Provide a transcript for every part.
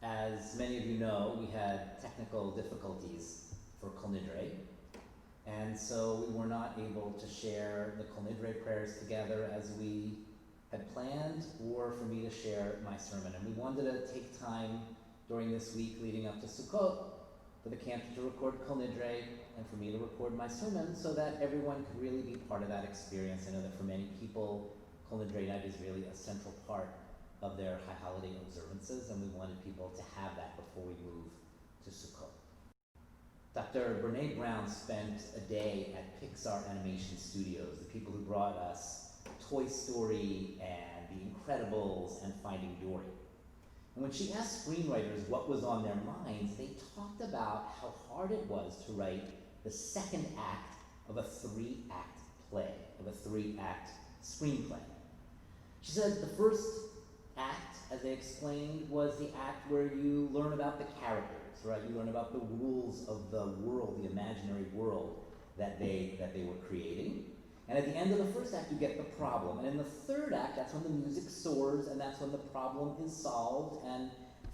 As many of you know, we had technical difficulties for Kol Nidre, and so we were not able to share the Kol Nidre prayers together as we had planned, or for me to share my sermon. And we wanted to take time during this week leading up to Sukkot for the camp to record Kol Nidre and for me to record my sermon so that everyone could really be part of that experience. I know that for many people, Kol Nidre night is really a central part of their high holiday observances, and we wanted people to have that before we move to Sukkot. Dr. Brene Brown spent a day at Pixar Animation Studios, the people who brought us Toy Story and The Incredibles and Finding Dory. And when she asked screenwriters what was on their minds, they talked about how hard it was to write the second act of a 3-act play, of a 3-act screenplay. She said the first act, as they explained, was the act where you learn about the characters, right? You learn about the rules of the world, the imaginary world that they were creating. And at the end of the first act, you get the problem. And in the third act, that's when the music soars, and that's when the problem is solved and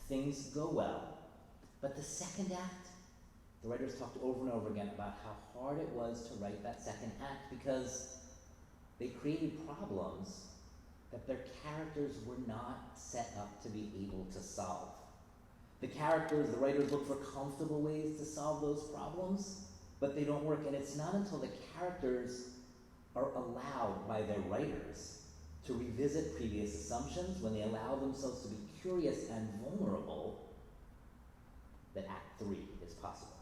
things go well. But the second act, the writers talked over and over again about how hard it was to write that second act because they created problems that their characters were not set up to be able to solve. The characters, the writers look for comfortable ways to solve those problems, but they don't work. And it's not until the characters are allowed by their writers to revisit previous assumptions, when they allow themselves to be curious and vulnerable, that Act 3 is possible.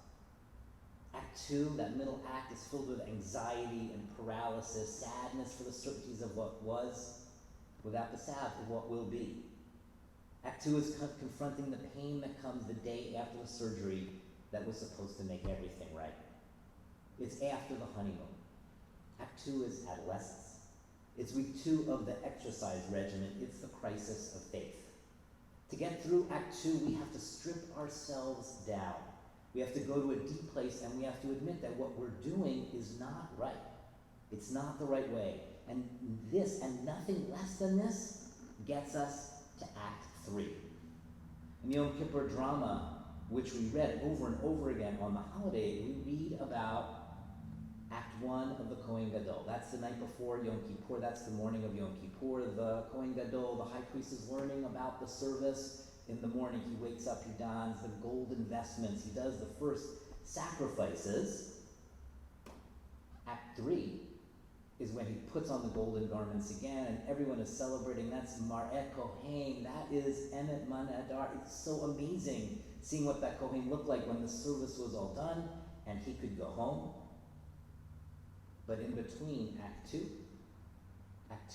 Act 2, that middle act, is filled with anxiety and paralysis, sadness for the certainties of what was, without the salve of what will be. Act 2 is confronting the pain that comes the day after the surgery that was supposed to make everything right. It's after the honeymoon. Act 2 is adolescence. It's week 2 of the exercise regimen. It's the crisis of faith. To get through Act 2, we have to strip ourselves down. We have to go to a deep place, and we have to admit that what we're doing is not right. It's not the right way. And this, and nothing less than this, gets us to Act 3. In the Yom Kippur drama, which we read over and over again on the holiday, we read about Act 1 of the Kohen Gadol. That's the night before Yom Kippur. That's the morning of Yom Kippur. The Kohen Gadol, the high priest, is learning about the service. In the morning, he wakes up, he dons the golden vestments, he does the first sacrifices. Act 3 is when he puts on the golden garments again, and everyone is celebrating. That's Mar'eh Kohen. That is Emet Man Adar. It's so amazing seeing what that Kohen looked like when the service was all done and he could go home. But in between Act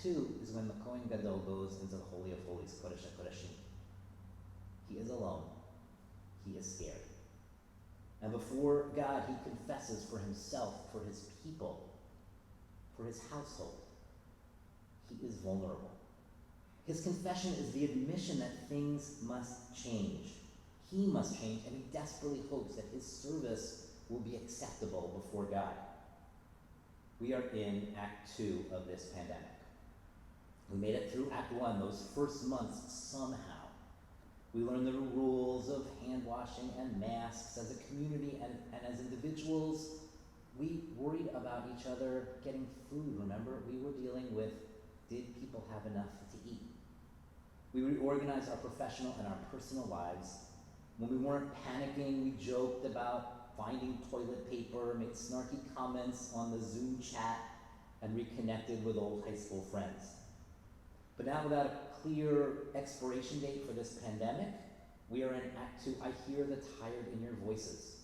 2 is when the Kohen Gadol goes into the Holy of Holies, Kodesh HaKodeshim. He is alone. He is scared. And before God, he confesses for himself, for his people, for his household. He is vulnerable. His confession is the admission that things must change. He must change, and he desperately hopes that his service will be acceptable before God. We are in Act 2 of this pandemic. We made it through Act 1, those first months somehow. We learned the rules of hand washing and masks as a community and as individuals. We worried about each other getting food. Remember, we were dealing with, did people have enough to eat? We reorganized our professional and our personal lives. When we weren't panicking, we joked about finding toilet paper, made snarky comments on the Zoom chat, and reconnected with old high school friends. But now, without a clear expiration date for this pandemic, we are in Act 2. I hear the tired in your voices.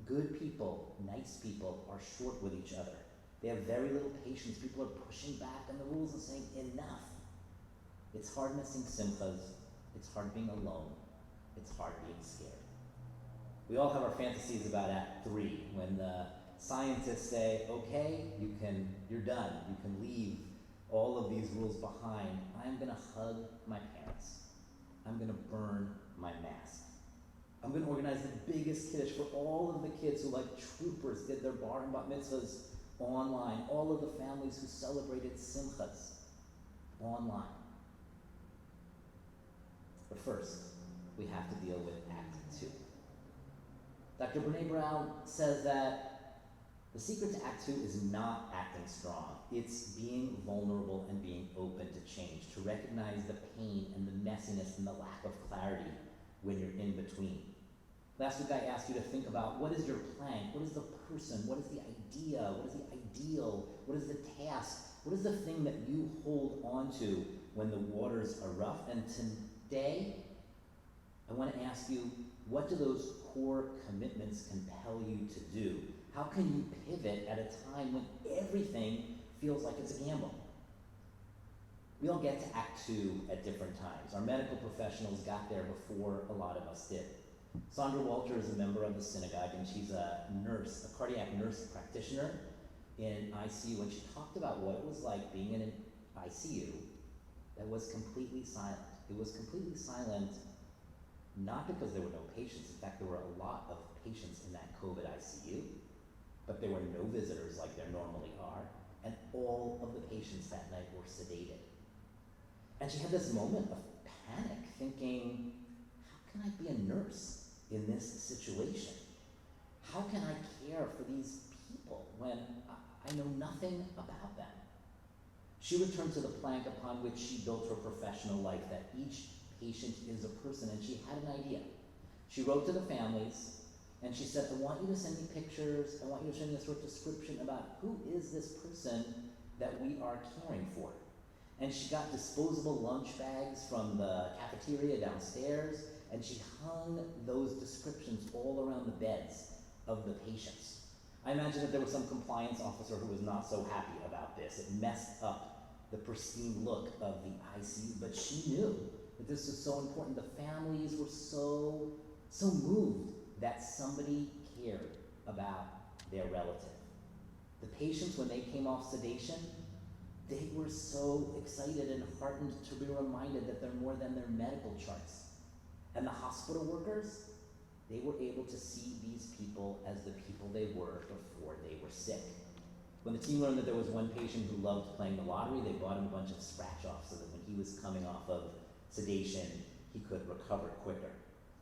Good people, nice people, are short with each other. They have very little patience. People are pushing back on the rules and saying, enough. It's hard missing simchas. It's hard being alone. It's hard being scared. We all have our fantasies about Act 3, when the scientists say, okay, you're done. You can leave all of these rules behind. I'm going to hug my parents. I'm going to burn my mask. I'm going to organize the biggest kiddush for all of the kids who, like troopers, did their bar and bat mitzvahs online. All of the families who celebrated simchas online. But first, we have to deal with Act 2. Dr. Brene Brown says that the secret to Act 2 is not acting strong. It's being vulnerable and being open to change, to recognize the pain and the messiness and the lack of clarity when you're in between. Last week I asked you to think about what is your plank, what is the person, what is the idea, what is the ideal, what is the task, what is the thing that you hold on to when the waters are rough? And today, I want to ask you, what do those core commitments compel you to do? How can you pivot at a time when everything feels like it's a gamble? We all get to Act 2 at different times. Our medical professionals got there before a lot of us did. Sandra Walter is a member of the synagogue, and she's a nurse, a cardiac nurse practitioner in ICU, and she talked about what it was like being in an ICU that was completely silent. It was completely silent not because there were no patients. In fact, there were a lot of patients in that COVID ICU, but there were no visitors like there normally are, and all of the patients that night were sedated. And she had this moment of panic, thinking, how can I be a nurse in this situation? How can I care for these people when I know nothing about them? She returned to the plank upon which she built her professional life, that each patient is a person, and she had an idea. She wrote to the families, and she said, I want you to send me pictures, I want you to send me a short description about who is this person that we are caring for. And she got disposable lunch bags from the cafeteria downstairs, and she hung those descriptions all around the beds of the patients. I imagine that there was some compliance officer who was not so happy about this. It messed up the pristine look of the ICU, but she knew that this was so important. The families were so moved that somebody cared about their relative. The patients, when they came off sedation, they were so excited and heartened to be reminded that they're more than their medical charts. And the hospital workers, they were able to see these people as the people they were before they were sick. When the team learned that there was one patient who loved playing the lottery, they bought him a bunch of scratch-offs so that when he was coming off of sedation, he could recover quicker.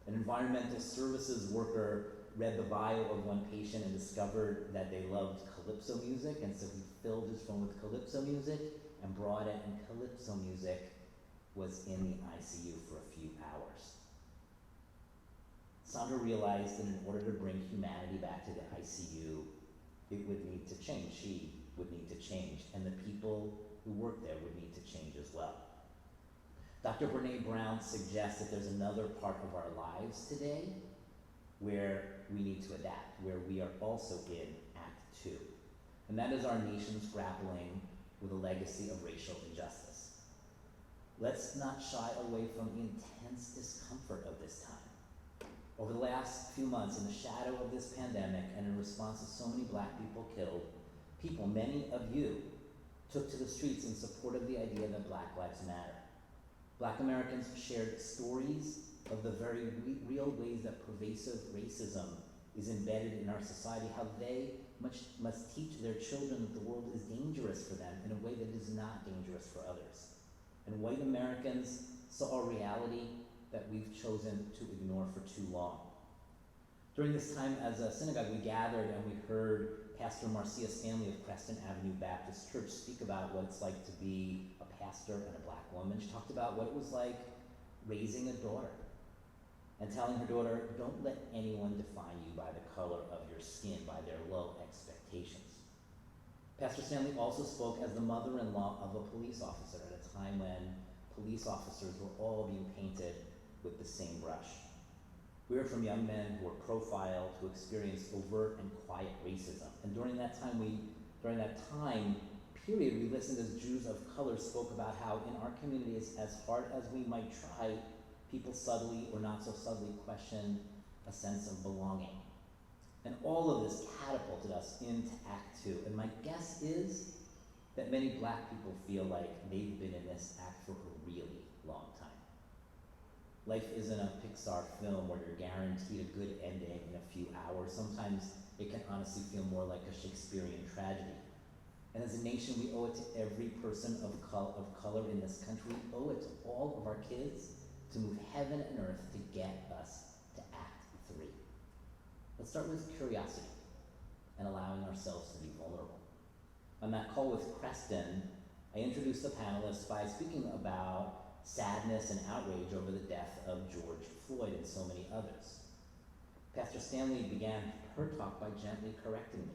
An environmental services worker read the bio of one patient and discovered that they loved calypso music, and so he filled his phone with calypso music and brought it, and calypso music was in the ICU for a few hours. Sandra realized that in order to bring humanity back to the ICU, it would need to change. She would need to change, and the people who worked there would need to change as well. Dr. Brene Brown suggests that there's another part of our lives today where we need to adapt, where we are also in Act 2. And that is our nation's grappling with a legacy of racial injustice. Let's not shy away from the intense discomfort of this time. Over the last few months, in the shadow of this pandemic and in response to so many Black people killed, people, many of you, took to the streets in support of the idea that Black lives matter. Black Americans shared stories of the very real ways that pervasive racism is embedded in our society, how they must teach their children that the world is dangerous for them in a way that is not dangerous for others. And white Americans saw a reality that we've chosen to ignore for too long. During this time as a synagogue, we gathered and we heard Pastor Marcia Stanley of Creston Avenue Baptist Church speak about what it's like to be a pastor and a Black woman. She talked about what it was like raising a daughter and telling her daughter, don't let anyone define you by the color of your skin, by their low expectations. Pastor Stanley also spoke as the mother-in-law of a police officer at a time when police officers were all being painted with the same brush. We heard from young men who were profiled, who experienced overt and quiet racism. And during that time period, we listened as Jews of color spoke about how in our communities, as hard as we might try, people subtly or not so subtly question a sense of belonging. And all of this catapulted us into Act 2. And my guess is that many Black people feel like they've been in this act for a really long time. Life isn't a Pixar film where you're guaranteed a good ending in a few hours. Sometimes it can honestly feel more like a Shakespearean tragedy. And as a nation, we owe it to every person of color in this country. We owe it to all of our kids to move heaven and earth to get us to Act 3. Let's start with curiosity and allowing ourselves to be vulnerable. On that call with Creston, I introduced the panelists by speaking about sadness and outrage over the death of George Floyd and so many others. Pastor Stanley began her talk by gently correcting me.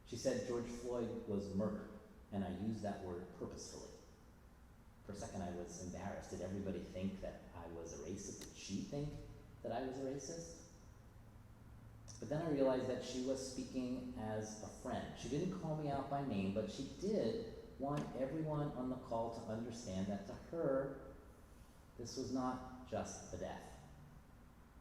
She said George Floyd was murdered, and I used that word purposefully. For a second I was embarrassed. Did everybody think that I was a racist? Did she think that I was a racist? But then I realized that she was speaking as a friend. She didn't call me out by name, but she did want everyone on the call to understand that to her, this was not just a death.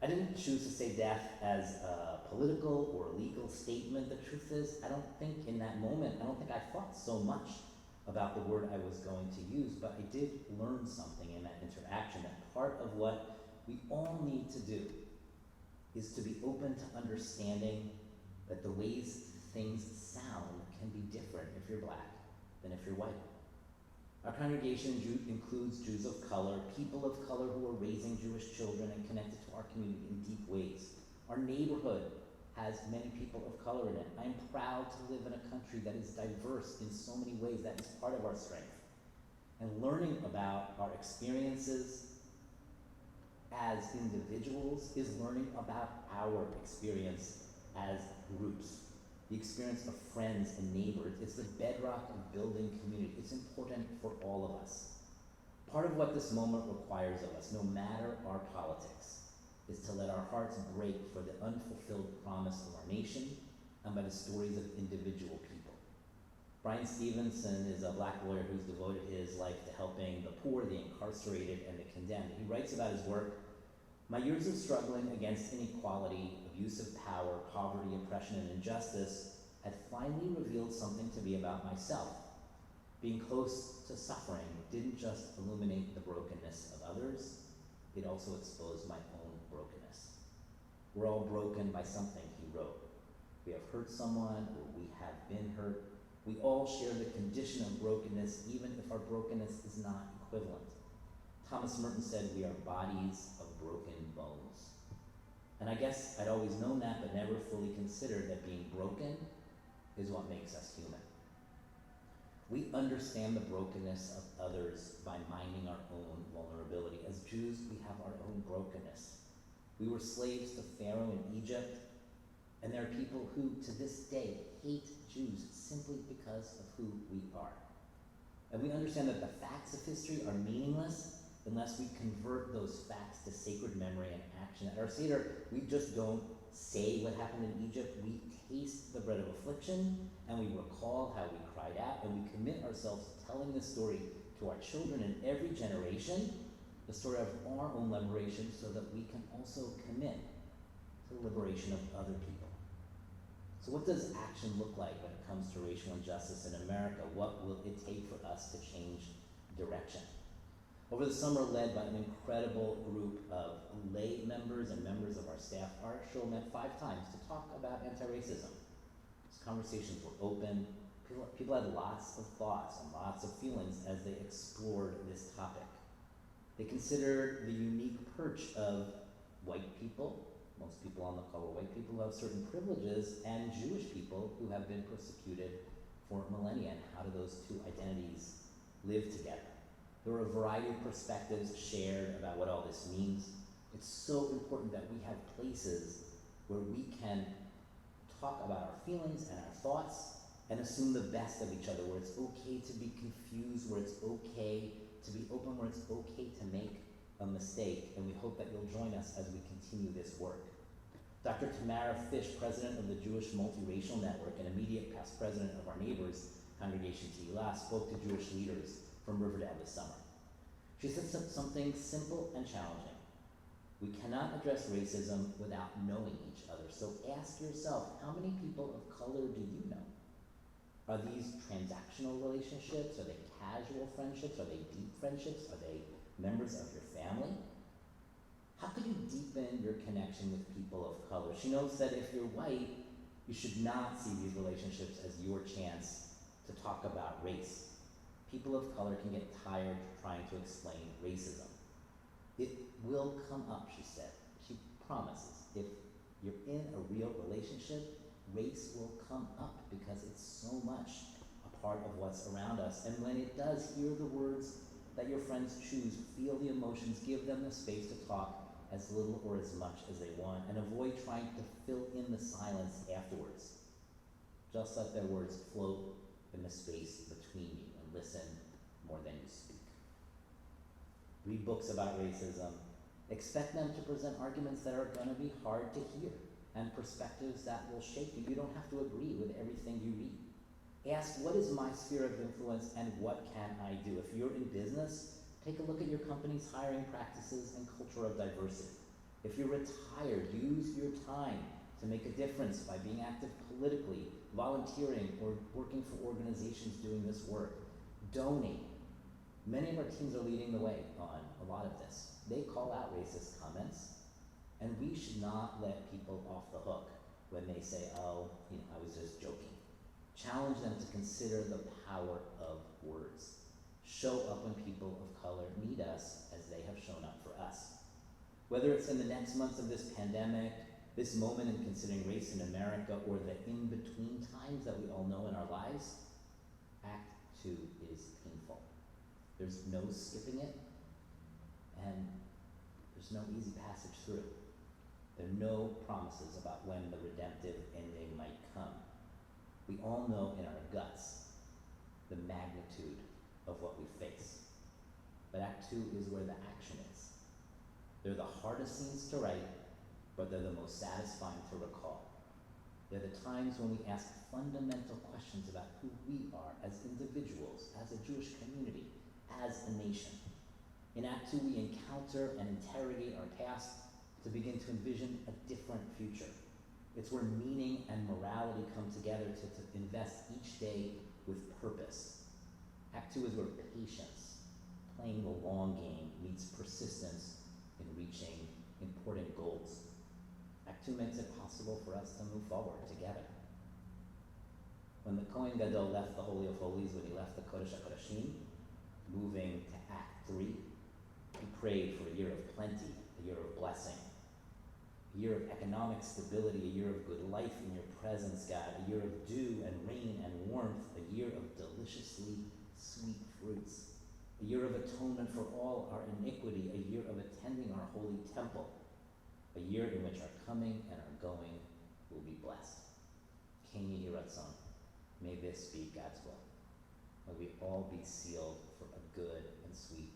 I didn't choose to say death as a political or legal statement. The truth is, I don't think in that moment, I don't think I thought so much about the word I was going to use, but I did learn something in that interaction, that part of what we all need to do is to be open to understanding that the ways things sound can be different if you're black than if you're white. Our congregation includes Jews of color, people of color who are raising Jewish children and connected to our community in deep ways. Our neighborhood has many people of color in it. I am proud to live in a country that is diverse in so many ways. That is part of our strength. And learning about our experiences as individuals is learning about our experience as groups. The experience of friends and neighbors. It's the bedrock of building community. It's important for all of us. Part of what this moment requires of us, no matter our politics, is to let our hearts break for the unfulfilled promise of our nation and by the stories of individual people. Brian Stevenson is a black lawyer who's devoted his life to helping the poor, the incarcerated, and the condemned. He writes about his work, "My years of struggling against inequality, abuse of power, poverty, oppression, and injustice had finally revealed something to me about myself. Being close to suffering didn't just illuminate the brokenness of others, it also exposed my own brokenness." We're all broken by something, he wrote. We have hurt someone, or we have been hurt. We all share the condition of brokenness, even if our brokenness is not equivalent. Thomas Merton said we are bodies of broken bones. And I guess I'd always known that, but never fully considered that being broken is what makes us human. We understand the brokenness of others by minding our own vulnerability. As Jews, we have our own brokenness. We were slaves to Pharaoh in Egypt, and there are people who, to this day, hate Jews simply because of who we are. And we understand that the facts of history are meaningless unless we convert those facts to sacred memory and action. At our Seder, we just don't say what happened in Egypt. We taste the bread of affliction, and we recall how we cried out, and we commit ourselves to telling this story to our children in every generation, the story of our own liberation, so that we can also commit to the liberation of other people. So what does action look like when it comes to racial injustice in America? What will it take for us to change direction? Over the summer, led by an incredible group of lay members and members of our staff, our show met 5 times to talk about anti-racism. These conversations were open. People had lots of thoughts and lots of feelings as they explored this topic. They considered the unique perch of white people, most people on the call are white people who have certain privileges, and Jewish people who have been persecuted for millennia, and how do those two identities live together? There were a variety of perspectives shared about what all this means. It's so important that we have places where we can talk about our feelings and our thoughts and assume the best of each other, where it's okay to be confused, where it's okay to be open, where it's okay to make a mistake, and we hope that you'll join us as we continue this work. Dr. Tamara Fish, president of the Jewish Multiracial Network and immediate past president of our neighbors, Congregation Tehillah, spoke to Jewish leaders from Riverdale this summer. She said something simple and challenging. We cannot address racism without knowing each other. So ask yourself, how many people of color do you know? Are these transactional relationships? Are they casual friendships? Are they deep friendships? Are they members of your family? How could you deepen your connection with people of color? She notes that if you're white, you should not see these relationships as your chance to talk about race. People of color can get tired trying to explain racism. It will come up, she said. She promises. If you're in a real relationship, race will come up because it's so much a part of what's around us. And when it does, hear the words that your friends choose, feel the emotions, give them the space to talk as little or as much as they want, and avoid trying to fill in the silence afterwards. Just let their words float in the space between you and listen more than you speak. Read books about racism. Expect them to present arguments that are going to be hard to hear and perspectives that will shake you. You don't have to agree with everything you read. Ask, what is my sphere of influence and what can I do? If you're in business, take a look at your company's hiring practices and culture of diversity. If you're retired, use your time to make a difference by being active politically, volunteering, or working for organizations doing this work. Donate. Many of our teams are leading the way on a lot of this. They call out racist comments, and we should not let people off the hook when they say, oh, I was just joking. Challenge them to consider the power of words. Show up when people of color need us as they have shown up for us. Whether it's in the next months of this pandemic, this moment in considering race in America, or the in-between times that we all know in our lives, Act 2 is painful. There's no skipping it, and there's no easy passage through. There are no promises about when the redemptive ending might come. We all know in our guts the magnitude of what we face. But Act 2 is where the action is. They're the hardest scenes to write, but they're the most satisfying to recall. They're the times when we ask fundamental questions about who we are as individuals, as a Jewish community, as a nation. In Act 2, we encounter and interrogate our past to begin to envision a different future. It's where meaning and morality come together to invest each day with purpose. Act 2 is where patience, playing the long game, meets persistence in reaching important goals. Act 2 makes it possible for us to move forward together. When the Kohen Gadol left the Holy of Holies, when he left the Kodesh HaKodashim, moving to Act 3, he prayed for a year of plenty, a year of blessing, a year of economic stability, a year of good life in your presence, God, a year of dew and rain and warmth, a year of deliciously sweet fruits, a year of atonement for all our iniquity, a year of attending our holy temple, a year in which our coming and our going will be blessed. Ken Yehi Ratzon, may this be God's will. May we all be sealed for a good and sweet